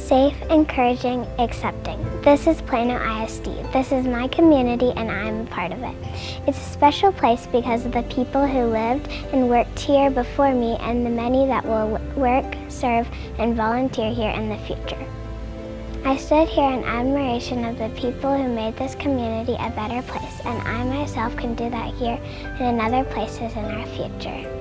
Safe, encouraging, accepting. This is Plano ISD. This is my community and I'm a part of it. It's a special place because of the people who lived and worked here before me and the many that will work, serve, and volunteer here in the future. I stood here in admiration of the people who made this community a better place, and I myself can do that here and in other places in our future.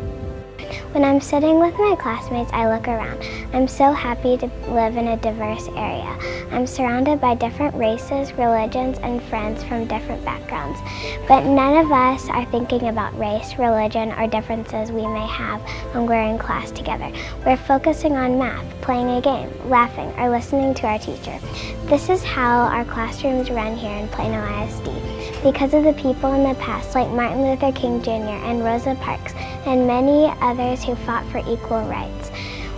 When I'm sitting with my classmates, I look around. I'm so happy to live in a diverse area. I'm surrounded by different races, religions, and friends from different backgrounds. But none of us are thinking about race, religion, or differences we may have when we're in class together. We're focusing on math, playing a game, laughing, or listening to our teacher. This is how our classrooms run here in Plano ISD. Because of the people in the past like Martin Luther King Jr. and Rosa Parks and many others who fought for equal rights.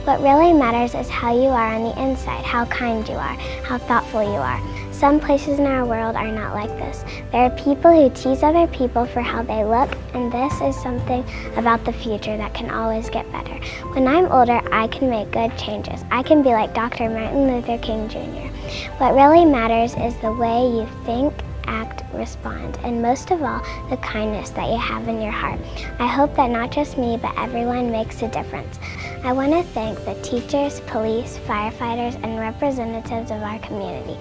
What really matters is how you are on the inside, how kind you are, how thoughtful you are. Some places in our world are not like this. There are people who tease other people for how they look, and this is something about the future that can always get better. When I'm older, I can make good changes. I can be like Dr. Martin Luther King Jr. What really matters is the way you think, act, respond, and most of all, the kindness that you have in your heart. I hope that not just me, but everyone makes a difference. I want to thank the teachers, police, firefighters, and representatives of our community.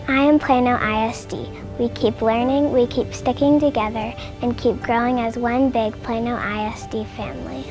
I am Plano ISD. We keep learning, we keep sticking together, and keep growing as one big Plano ISD family.